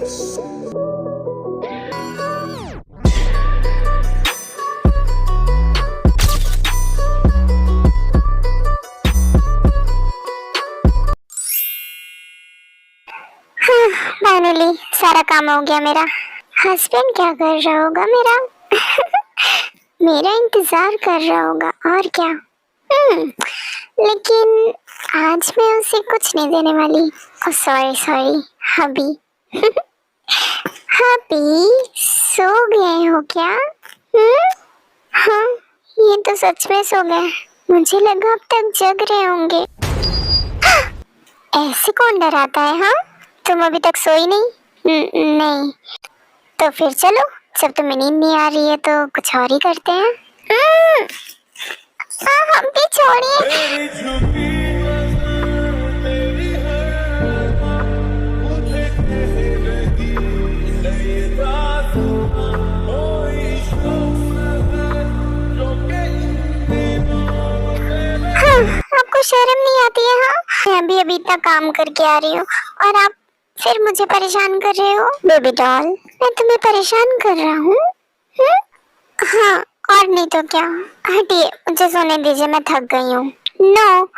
Finally सारा काम हो गया मेरा। हस्बैंड क्या कर रहा होगा मेरा? मेरा इंतजार कर रहा होगा और क्या। लेकिन आज मैं उसे कुछ नहीं देने वाली। सॉरी सॉरी हबी। हबी सो गए हो क्या? हाँ, ये तो सच में सो गए। मुझे लगा अब तक जग रहे होंगे। ऐसे कौन डराता है? हाँ, तुम अभी तक सोई नहीं? नहीं। तो फिर चलो, जब तुम्हें नींद नहीं आ रही है तो कुछ और ही करते हैं। हम भी छोड़िए। आपको शर्म नहीं आती है? हाँ, मैं भी अभी इतना काम करके आ रही हूँ और आप फिर मुझे परेशान कर रहे हो। बेबी डॉल, मैं तुम्हें परेशान कर रहा हूँ? हाँ, और नहीं तो क्या। हटिए, मुझे सोने दीजिए, मैं थक गई हूँ। नो,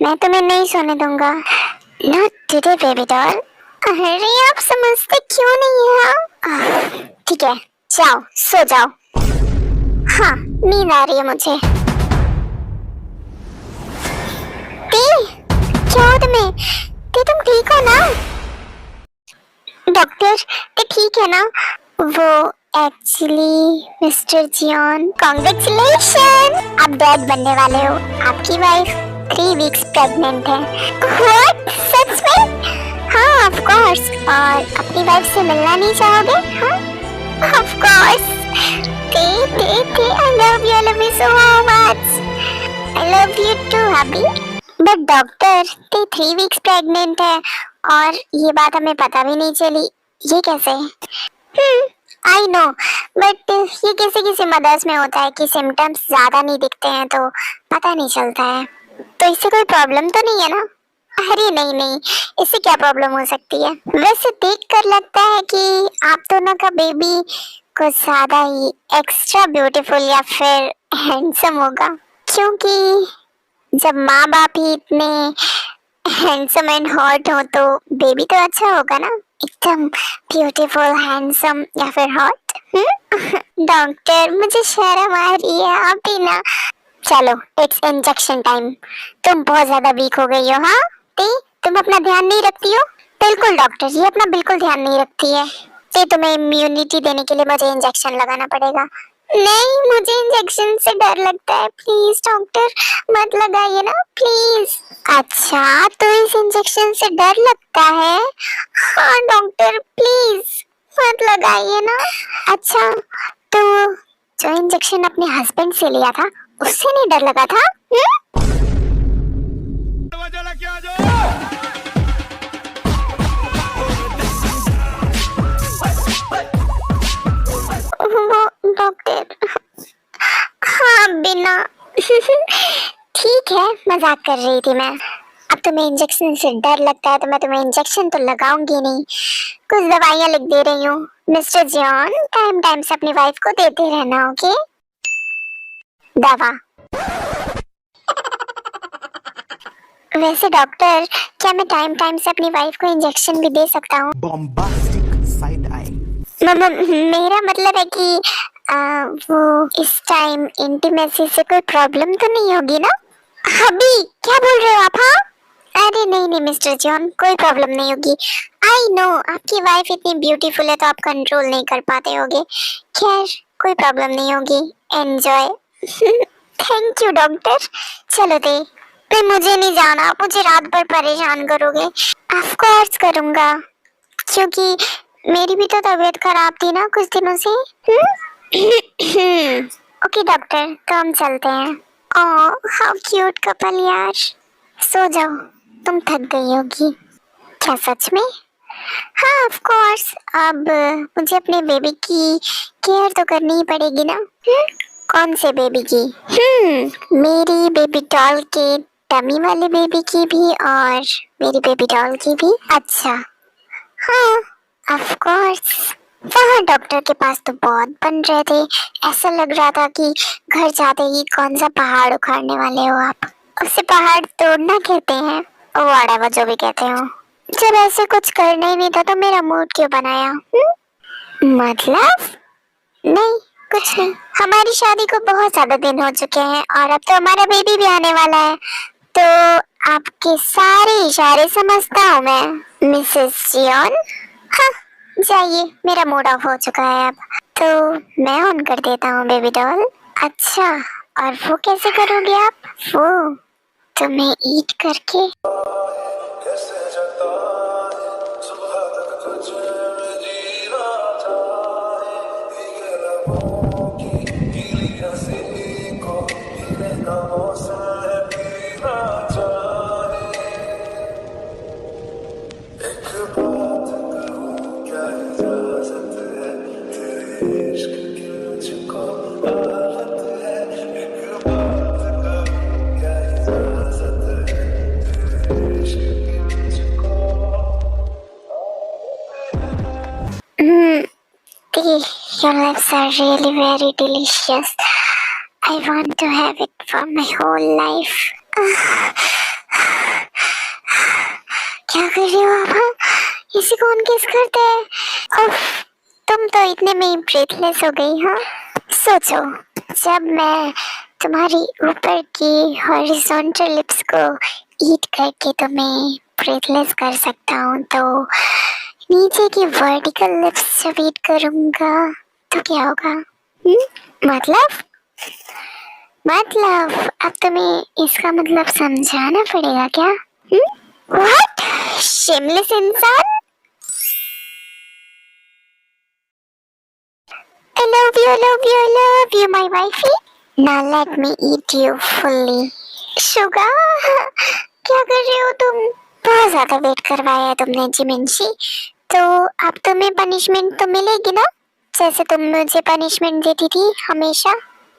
मैं तुम्हें नहीं सोने दूंगा। Not today baby doll. अरे आप समझते क्यों नहीं है? हाँ, ठीक है, जाओ सो जाओ। हाँ, नींद आ रही है मुझे। क्या हो तुम्हें? तुम ठीक हो ना? डॉक्टर, ते ठीक है ना? वो एक्चुअली मिस्टर जियोन, कांग्रेचुलेशन, आप डैड बनने वाले हो। आपकी वाइफ 3 वीक्स प्रेग्नेंट है। व्हाट? सच में? हाँ, ऑफ कोर्स। और अपनी वाइफ से मिलना नहीं चाहोगे? हाँ, of course. I love you so much. I love you too, hubby. But doctor, ते 3 वीक्स प्रेग्नेंट है और ये बात हमें पता भी नहीं चली। ये कैसे? आई नो, बट ये किसी किसी मदर्स में होता है कि सिम्टम्स ज्यादा नहीं दिखते हैं तो पता नहीं चलता है। तो इससे कोई प्रॉब्लम तो नहीं है ना? अरे नहीं नहीं, इससे क्या प्रॉब्लम हो सकती है? वैसे देख कर लगता है कि आप दोनों का बेबी कुछ ज्यादा ही एक्स्ट्रा ब्यूटीफुल या फिर हैंडसम होगा, क्योंकि जब माँ बाप ही इतने हैंडसम एंड हॉट हो तो बेबी तो अच्छा होगा ना, एकदम ब्यूटीफुल, हैंडसम या फिर हॉट। डॉक्टर, मुझे शर्म आ रही है, आप भी ना। चलो, इट्स इंजेक्शन टाइम। तुम बहुत ज्यादा वीक हो गई हो। हाँ, तुम अपना ध्यान नहीं रखती हो। बिल्कुल डॉक्टर, ये अपना बिल्कुल ध्यान नहीं रखती है। तुम्हें इम्यूनिटी देने के लिए मुझे इंजेक्शन लगाना पड़ेगा। नहीं, मुझे इंजेक्शन से डर लगता है। प्लीज डॉक्टर, मत लगाइए ना प्लीज। अच्छा, तो इस इंजेक्शन से डर लगता है? हाँ डॉक्टर, प्लीज मत लगाइए ना। अच्छा, तो जो इंजेक्शन अपने हस्बैंड से लिया था उससे नहीं डर लगा था? वो डॉक्टर, हाँ बिना। ठीक है, मजाक कर रही थी मैं। अब तुम्हें इंजेक्शन से डर लगता है तो मैं तुम्हें इंजेक्शन तो लगाऊंगी नहीं, कुछ दवाइयाँ लिख दे रही हूँ। मिस्टर जॉन, टाइम टाइम से अपनी वाइफ को देते रहना, ओके? दवा। वैसे डॉक्टर, क्या मैं टाइम टाइम से अपनी वाइफ को इंजेक्शन भी दे सकता हूँ? Bombastic side I. मेरा मतलब है कि वो इस टाइम इंटीमेसी से कोई प्रॉब्लम तो नहीं होगी ना? अभी क्या बोल रहे हो आप? हाँ, अरे नहीं नहीं मिस्टर जॉन, कोई प्रॉब्लम नहीं होगी। आई नो, आपकी वाइफ इतनी ब्यूटीफुल है तो आप कंट्रोल नहीं कर पाते होगे। खैर, कोई प्रॉब्लम नहीं होगी। एंजॉय। Thank you doctor. चलो दे, पे मुझे नहीं जाना, मुझे रात भर परेशान करोगे। ऑफ कोर्स करूँगा, क्योंकि मेरी भी तो तबीयत खराब थी ना कुछ दिनों से। ओके डॉक्टर, तो हम चलते हैं। ओह हाउ क्यूट कपल यार। सो जाओ, तुम थक गई होगी। क्या सच में? हाँ ऑफ कोर्स, अब मुझे अपने बेबी की केयर तो करनी ही पड़ेगी ना। कौन से बेबी की? मेरी बेबी डॉल के टमी वाले बेबी की भी और मेरी बेबी डॉल की भी। अच्छा हाँ, ऑफ कोर्स। वहाँ डॉक्टर के पास तो बहुत बन रहे थे, ऐसा लग रहा था कि घर जाते ही कौन सा पहाड़ उखाड़ने वाले हो आप। उसे पहाड़ तोड़ना कहते हैं, व्हाटएवर जो भी कहते हो। जब ऐसे कुछ करना ही नहीं था तो मेरा मूड क्यों बनाया? मतलब नहीं, कुछ नहीं। हमारी शादी को बहुत ज्यादा दिन हो चुके हैं और अब तो हमारा बेबी भी आने वाला है, तो आपके सारे इशारे समझता हूँ मैं मिसेस जियोन। हाँ, जाइए, मेरा मूड ऑफ हो चुका है अब, तो मैं ऑन कर देता हूँ बेबी डॉल। अच्छा, और वो कैसे करोगे आप? वो तुम्हें ईट करके। Your lips are really very delicious. I want to have it for my whole life. क्या कर रही हो आप? हाँ? इसी कौन किस करते हैं? उफ, तुम तो इतने में ही ब्रेथलेस हो गई। हाँ, सोचो, जब मैं तुम्हारी ऊपर की हॉरिजॉन्टल लिप्स को ईट करके तुम्हें ब्रेथलेस कर सकता हूँ, तो नीचे की वर्टिकल लिप्स जब ईट करूँगा तो क्या होगा? मतलब अब तुम्हें इसका मतलब समझाना पड़ेगा क्या? व्हाट? शेमलेस इंसान! I love you, my wifey. Now let me eat you fully. Suga, क्या कर रहे हो तुम? बहुत ज्यादा वेट करवाया है तुमने जिमिंशी, तो अब तुम्हें पनिशमेंट तो मिलेगी ना, जैसे तुम मुझे पनिशमेंट देती थी हमेशा।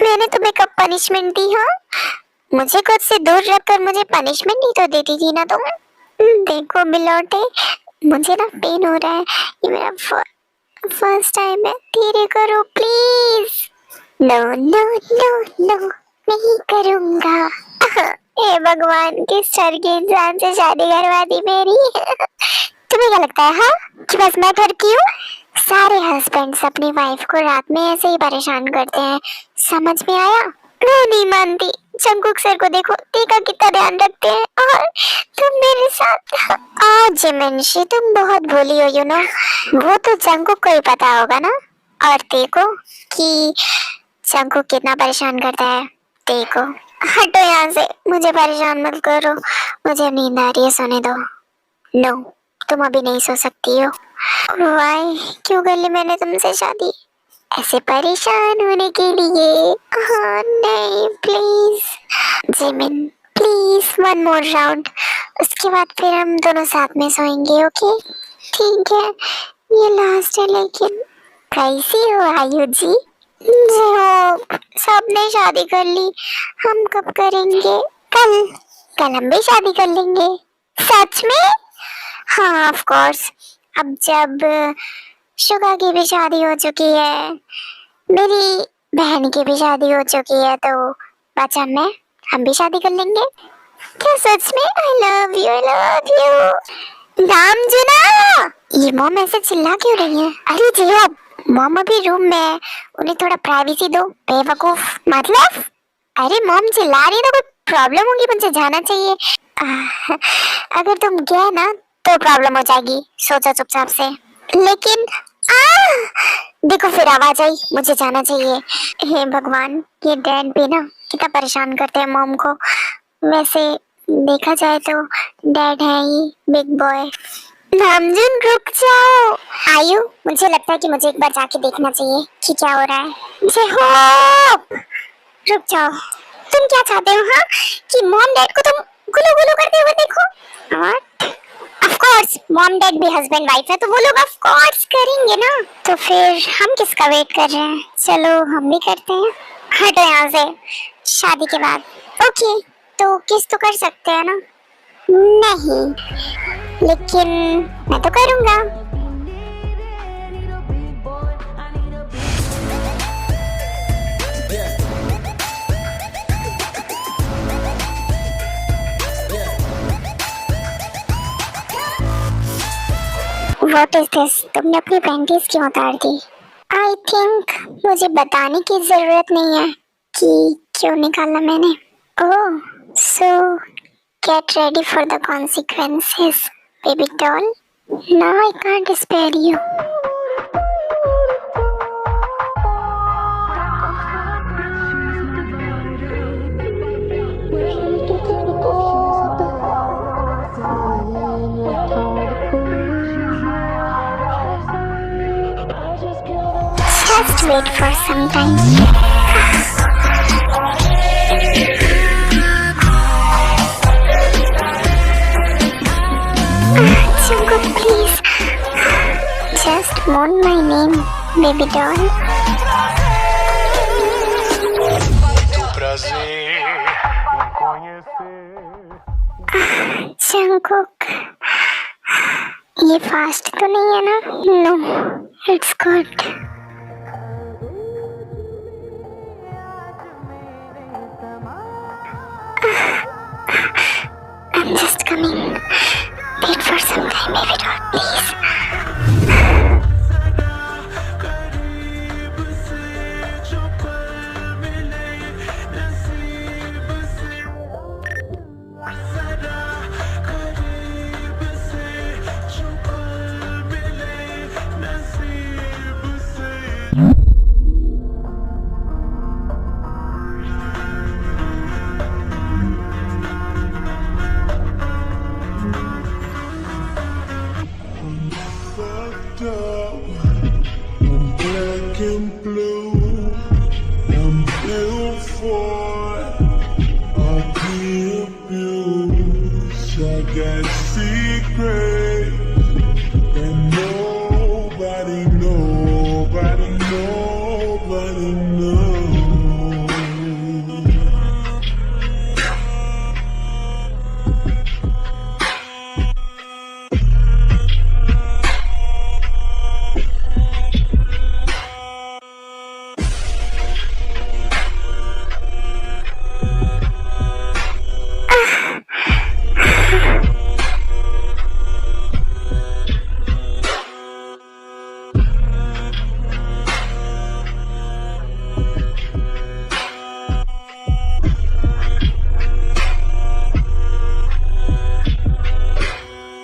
मैंने तुम्हें कब पनिशमेंट दी? हाँ, मुझे खुद से दूर रखकर मुझे पनिशमेंट ही तो देती थी ना तुम। देखो बिलौटे, मुझे ना पेन हो रहा है, ये मेरा फर्स्ट टाइम है, धीरे करो please. No no no no, नहीं करूँगा। हे भगवान, किस सर के इंसान से शादी करवा दी मेरी। तुम्हें क्या लगता है हाँ, कि बस मैं करती हूँ? सारे हस्बैंड्स अपनी वाइफ को रात में ऐसे ही परेशान करते हैं, समझ में आया? मैं नहीं मानती। जंगकुक सर को देखो, देखा कितना ध्यान रखते हैं, और तुम मेरे साथ। आज जिमिंशी, तुम बहुत भोली हो, यू नो। वो तो जंगकुक को ही पता होगा ना। और देखो कि जंगकुक कितना परेशान करता है। देखो, हटो यहाँ से, मुझे परेशान मत करो, मुझे नींद आ रही है, सोने दो। नो, तुम अभी नहीं सो सकती हो। वाई, क्यों कर ली मैंने तुमसे शादी? ऐसे परेशान होने के लिए? हाँ, नहीं please Jimin, please one more round, उसके बाद फिर हम दोनों साथ में सोएंगे, ओके? ठीक है, ये लास्ट है। लेकिन कैसी हो आयु जी? जी हो, सबने शादी कर ली, हम कब करेंगे? कल हम भी शादी कर लेंगे। सच में? हाँ ऑफ कोर्स। अब जब शुगा की भी शादी हो चुकी है, मेरी बहन की भी शादी हो चुकी है, तो बचा मैं, हम भी शादी कर लेंगे। क्या सच में? आई love you, I love you. Ram जुना, ये मॉम ऐसे चिल्ला क्यों रही है? अरे जी अब मॉम अभी रूम में है, उन्हें थोड़ा प्राइवेसी दो, बेवकूफ। मतलब? अरे मॉम चिल्ला रही है तो कोई प्रॉब्लम होगी, मुझे जाना चाहिए। अगर तुम गए ना तो प्रॉब्लम हो जाएगी, सोचो चुपचाप से। लेकिन देखो फिर आवाज आई, मुझे जाना चाहिए। हे भगवान, ये डैड भी ना कितना परेशान करते हैं मॉम को। वैसे देखा जाए तो डैड है ही बिग बॉय। नामजुन रुक जाओ। आयु, मुझे लगता है कि मुझे एक बार जाके देखना चाहिए कि क्या हो रहा है। मुझे होप, रुक जाओ। तुम क्या चाहते हो हाँ, कि मॉम डैड को तुम गुलू गुलू करते हुए देखो? ऑफ कोर्स, मॉम डैड भी हस्बैंड वाइफ है, तो वो लोग ऑफ कोर्स करेंगे ना। तो फिर हम किसका वेट कर रहे हैं? चलो हम भी करते हैं। हटो यहाँ से, शादी के बाद। ओके, तो किस तो कर सकते हैं ना? नहीं, लेकिन मैं तो करूँगा। What is this? तुमने अपनी पैंटीज क्यों उतार दी? आई थिंक मुझे बताने की जरूरत नहीं है कि क्यों निकाला मैंने। Oh, so get ready for the consequences baby doll. Now I can't spare you. Just wait for some time. Jungkook, please. Just moan my name, baby doll. Jungkook, ये फास्ट तो नहीं है ना? No, it's good. I'm just coming. Wait for some time, baby doll, please. I'm black and blue. I'm built for abuse. I got secrets that nobody knows.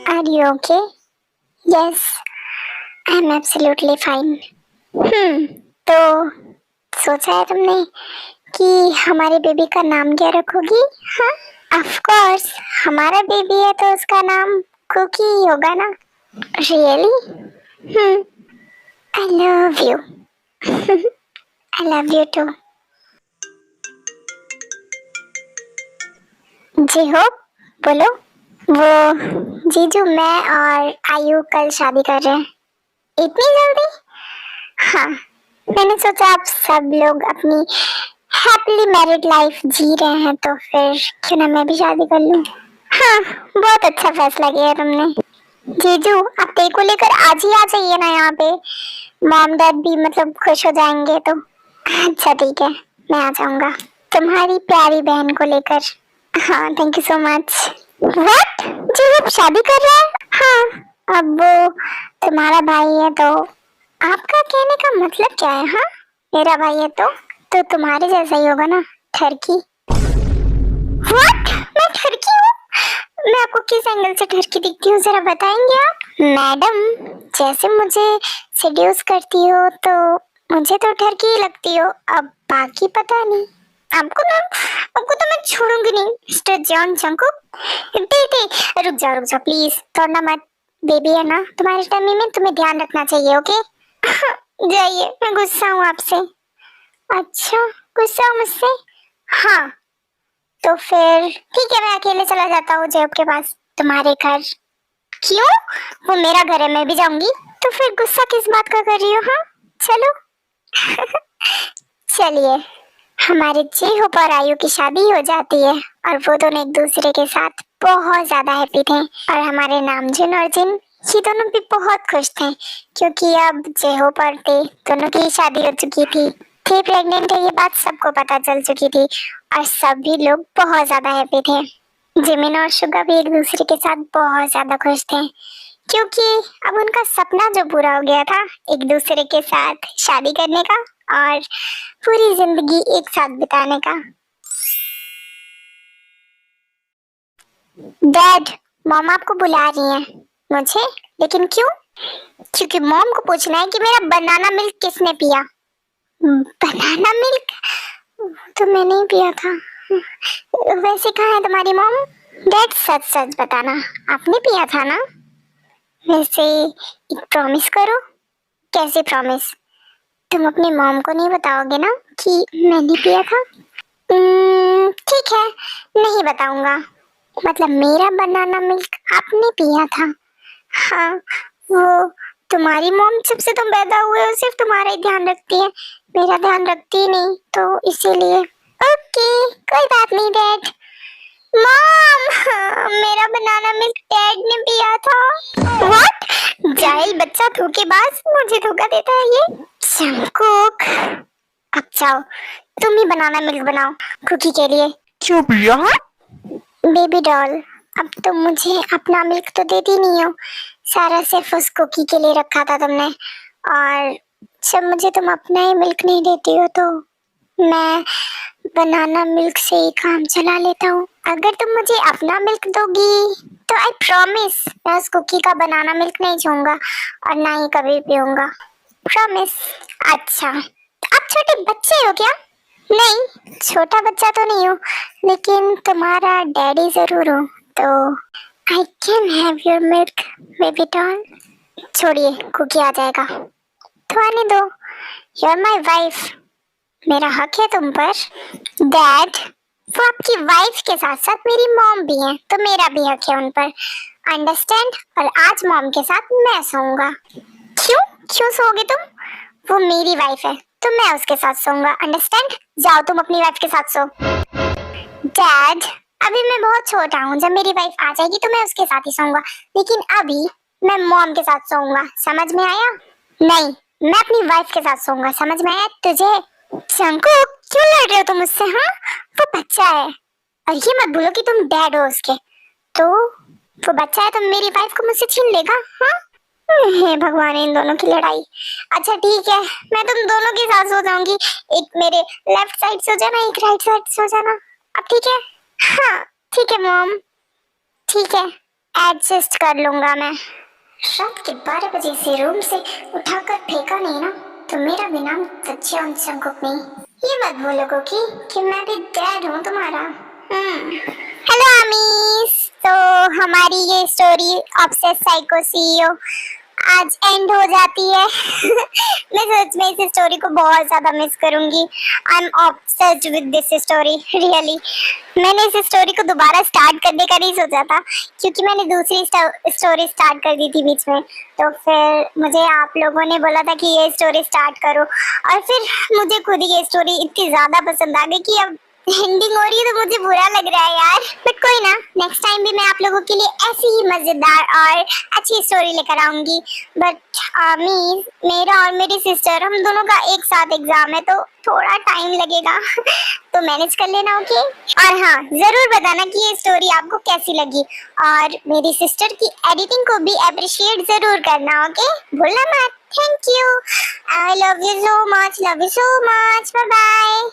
Are you okay? Yes, I'm absolutely fine. तो सोचा है तुमने कि हमारे baby का नाम क्या रखोगी? हाँ, ऑफ कोर्स हमारा बेबी है तो उसका नाम कुकी ही होगा ना? Really? I love you. I love you too. जी हो, बोलो। वो जीजू, मैं और आयु कल शादी कर रहे हैं। इतनी जल्दी? हाँ, मैंने सोचा आप सब लोग अपनी हैप्पीली मैरिड लाइफ जी रहे हैं तो फिर क्यों ना मैं भी शादी कर लूं। हाँ, बहुत अच्छा फैसला किया तुमने। जीजू, आप ते को लेकर आज ही आ जाइए ना यहाँ पे। मॉम डैड भी मतलब खुश हो जाएंगे तो। अच्छा ठीक है, मैं आ जाऊंगा तुम्हारी प्यारी बहन को लेकर। हाँ, thank you so much. What? जी अब शादी कर रहा है? हाँ, अब वो तुम्हारा भाई है तो आपका कहने का मतलब क्या है? हाँ, मेरा भाई है तो तुम्हारे जैसा ही होगा ना, ठरकी। व्हाट? मैं ठरकी हूँ? मैं आपको किस एंगल से ठरकी दिखती हूँ, जरा बताएंगे आप? मैडम, जैसे मुझे सेड्यूस करती हो तो मुझे तो ठरकी ही लगती हो, अब बाकी पता नहीं। आपको तो मैं छोड़ूंगी नहीं, मिस्टर जॉन जंकुक। रुक जाओ प्लीज, तोड़ना मत। बेबी है ना तुम्हारे टमी में, तुम्हें ध्यान रखना चाहिए, ओके? जाइए, मैं गुस्सा हूँ आपसे। अच्छा, गुस्सा हो मुझसे? हाँ, तो फिर ठीक है, मैं अकेले चला जाता हूँ जेब के पास तुम्हारे घर। क्यों? वो मेरा घर है, मैं भी जाऊंगी। तो फिर गुस्सा किस बात का कर रही हो? हाँ, चलो। चलिए, हमारे जेहोप और आयु की शादी हो जाती है और वो दोनों एक दूसरे के साथ बहुत ज्यादा हैप्पी थे और हमारे नामजुन और जिन ये दोनों भी बहुत खुश थे क्योंकि अब जेहोप और ते दोनों की शादी हो चुकी थी। थे प्रेग्नेंट है, ये बात सबको पता चल चुकी थी और सभी लोग बहुत ज्यादा हैप्पी थे। जिमिन और शुगा भी एक दूसरे के साथ बहुत ज्यादा खुश थे क्योंकि अब उनका सपना जो पूरा हो गया था एक दूसरे के साथ शादी करने का और पूरी जिंदगी एक साथ बिताने का। डैड, मॉम आपको बुला रही हैं। मुझे? लेकिन क्यों? क्योंकि मॉम को पूछना है कि मेरा बनाना मिल्क किसने पिया। बनाना मिल्क तो मैंने ही पिया था। वैसे कहाँ है तुम्हारी मॉम? डैड सच सच बताना, आपने पिया था ना? वैसे एक प्रॉमिस करो। कैसे प्रॉमिस? तुम अपनी मॉम को नहीं बताओगे ना कि मैंने पिया था? ठीक है, नहीं बताऊंगा। मतलब मेरा बनाना मिल्क आपने पिया था? हाँ, वो तुम्हारी मॉम जब से तुम पैदा हुए हो सिर्फ तुम्हारा ही ध्यान रखती है, मेरा ध्यान रखती ही नहीं, तो इसीलिए। ओके, कोई बात नहीं डैड। मॉम, मेरा बनाना मिल्क डैड ने पिया था। व्हाट? जाहिल बच्चा, धोखेबाज, मुझे धोखा देता है ये। जंगकुक, अब जाओ तुम ही बनाना मिल्क बनाओ कुकी के लिए। क्यों भैया? बेबी डॉल, अब तुम मुझे अपना मिल्क तो देती नहीं हो, सारा सिर्फ उस कुकी के लिए रखा था तुमने, और जब मुझे तुम अपना ही मिल्क नहीं देती हो तो मैं बनाना मिल्क से ही काम चला लेता हूँ। अगर तुम मुझे अपना मिल्क दोगी तो आई प्रॉमिस मैं उस कुकी का बनाना मिल्क नहीं छूऊंगा और ना ही कभी पीऊंगा। प्रॉमिस। अच्छा, आप छोटे बच्चे हो क्या? नहीं, छोटा बच्चा तो नहीं हूँ, लेकिन तुम्हारा डैडी जरूर हो, तो I can have your milk baby doll. छोड़िए, कुकी आ जाएगा, तो आने दो। यू आर माई वाइफ, मेरा हक है तुम पर। डैड, वो आपकी वाइफ के साथ साथ मेरी मॉम भी हैं, तो मेरा भी हक है उन पर, अंडरस्टैंड? और आज मॉम के साथ मैं सोऊंगा। क्यों? क्यों सोओगे तुम? वो मेरी वाइफ है तो मैं उसके साथ सोऊंगा, अंडरस्टैंड? जाओ तुम अपनी वाइफ के साथ सो। डैड, अभी मैं बहुत छोटा हूँ, जब मेरी वाइफ आ जाएगी तो मैं उसके साथ ही सोऊंगा, लेकिन अभी मैं मॉम के साथ सोऊंगा, समझ में आया? नहीं, मैं अपनी वाइफ के साथ सोऊंगा, समझ में आया तुझे? जंगकुक, क्यों लड़ रहे हो तुम मुझसे? हाँ, वो बच्चा है, और ये मत भूलो कि तुम डैड हो उसके, तो वो बच्चा है तो मेरी वाइफ को मुझसे छीन लेगा? हाँ, हे भगवान, इन दोनों की लड़ाई। अच्छा ठीक है, मैं तुम दोनों के साथ सो जाऊंगी, एक मेरे लेफ्ट साइड सो जाना, एक राइट साइड सो जाना। अब ठीक है? हाँ ठीक है मॉम, ठीक है, एडजस्ट कर लूंगा मैं। रात के 12 बजे से रूम से उठाकर फेंका नहीं ना, तो मेरा भी नाम सच्चे जंगकुक नहीं। ये मत बोलो कि मैं भी डैड हूँ तुम्हारा। हेलो आमीस, तो हमारी ये स्टोरी ऑब्सेस्ड साइको सीईओ आज एंड हो जाती है। मैं सच में इस स्टोरी को बहुत ज्यादा मिस करूंगी। I am obsessed with this story, really. मैंने इस स्टोरी को दोबारा स्टार्ट करने का नहीं सोचा था, क्योंकि मैंने दूसरी स्टोरी स्टार्ट कर दी थी बीच में, तो फिर मुझे आप लोगों ने बोला था कि ये स्टोरी स्टार्ट करो, और फिर मुझे खुद ही ये स्टोरी इतनी ज्यादा पसंद आ गई कि अब एंडिंग हो रही है तो मुझे बुरा लग रहा है यार। बट कोई ना, नेक्स्ट टाइम भी मैं आप लोगों के लिए ऐसी ही मजेदार और अच्छी स्टोरी लेकर आऊंगी। बट मेरा और मेरी सिस्टर, हम दोनों का एक साथ एग्जाम है, तो थोड़ा टाइम लगेगा। तो मैनेज कर लेना, ओके? और हाँ, जरूर बताना कि ये स्टोरी आपको कैसी लगी, और मेरी सिस्टर की एडिटिंग को भी अप्रिशिएट जरूर करना, ओके? भूलना मत। Thank you, I love you so much, bye bye.